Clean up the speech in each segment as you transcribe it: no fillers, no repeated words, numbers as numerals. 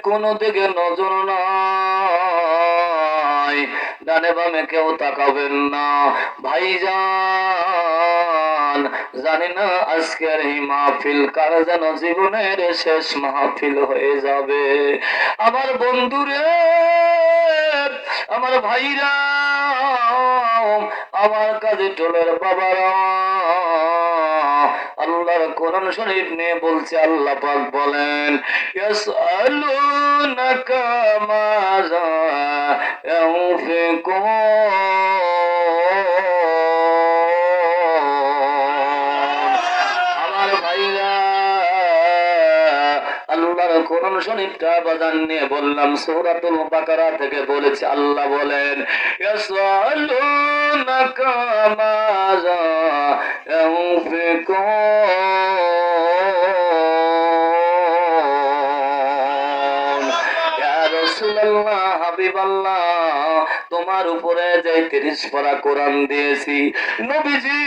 কোনো দিকে নজর নাই, ডানে বামে কেউ তাকাবেন না। ভাইজান, জানি না আজকের এই মাহফিল কার যেন জীবনের শেষ মাহফিল হয়ে যাবে। আমার বন্ধুরে, আমার ভাইরা, আমার কাজে টোলের বাবারা, আল্লাহর কোরআন শরীফ নিয়ে বলছে, আল্লাহ পাক বলেন, ইয়াসআলুনাকা মাযা ইউনফিকুন। আমার ভাইরা, আল্লাহর কোরআন শরীফটা বাজান নিয়ে বললাম, সূরাতুল বাকারা থেকে বলেছে, আল্লাহ বলেন, ইয়াসআলুনাকা মাযা ইউনফিকুন। ইয়া রাসূলুল্লাহ, হাবিবাল্লাহ, তোমার উপরে যে 30 পারা কোরআন দিয়েছি, নবীজি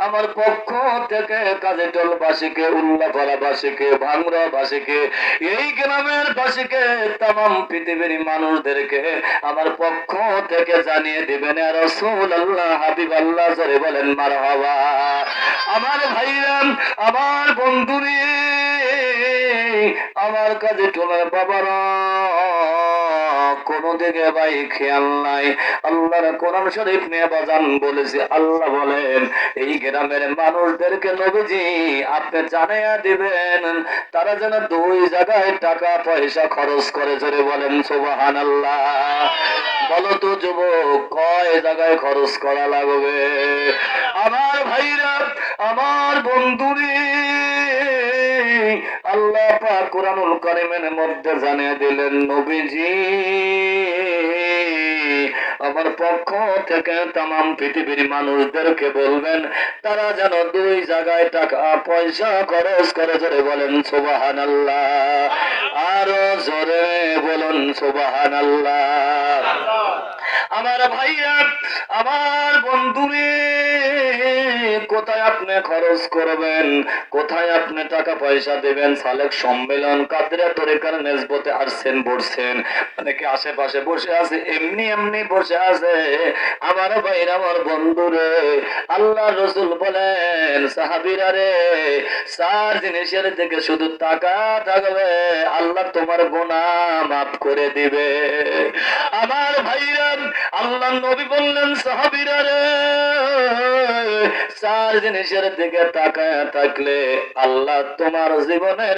আমার পক্ষ থেকে কাজীটল বাসীকে, উল্লাপাড়া বাসীকে, ভাঙড়া বাসীকে, এই গ্রামের বাসীকে, তামাম পৃথিবীর মানুষদেরকে আমার পক্ষ থেকে জানিয়ে দিবেন, ইয়া রাসূলুল্লাহ, হাবিবাল্লাহ, জোরে বলেন মারহাবা। আমার ভাইরা, আমার বন্ধুরে, আমার কাজীটলের বাবারা, কোন দিকে ভাই খেয়াল নাই। আল্লাহর কোরআন শরীফ নিয়ে বাজান বলেছে, আল্লাহ বলেন, এই গ্রামের মানুষদেরকে নবীজি আপনি জানিয়ে দিবেন, তারা যেন 2 জায়গায় টাকা পয়সা খরচ করে। জোরে বলেন সুবহানাল্লাহ। বলো তো যুবক, কয় জায়গায় খরচ করা লাগবে? আমার ভাইরা, আমার বন্ধুরে, আল্লাহ পাক কুরআনুল কারীমের মধ্যে জানিয়ে দিলেন, নবীজি আমার পক্ষ থেকে তামাম পৃথিবীর মানুষদেরকে বলবেন, তারা যেন 2 জায়গায় টাকা পয়সা খরচ করে। জোরে বলেন সুবহানাল্লাহ। আরো জোরে বলুন সুবহানাল্লাহ। আমার ভাইয়া, আমার বন্ধুরে, কোথায় আপনি খরচ করবেন, কোথায় আপনি টাকা পয়সা দেবেন? সালেক সম্মেলন কাদরিয়া তরিকার নেসবতে আসছেন, বসছেন, অনেকে আশেপাশে বসে আছে, এমনি এমনি বসে আছে। আমার ভাইরা, আমার বন্ধুরে, আল্লাহ রসুল বলেন, সাহাবীরা রে, 4 জিনিসের থেকে শুধু টাকা থাকবে, আল্লাহ তোমার গুনাহ মাফ করে দিবে। আমার ভাইরা, আল্লাহ নবী বললেন, সাহাবীরা রে, 4 জিনিসের দিকে তাকায় থাকলে আল্লাহ তোমার জীবনের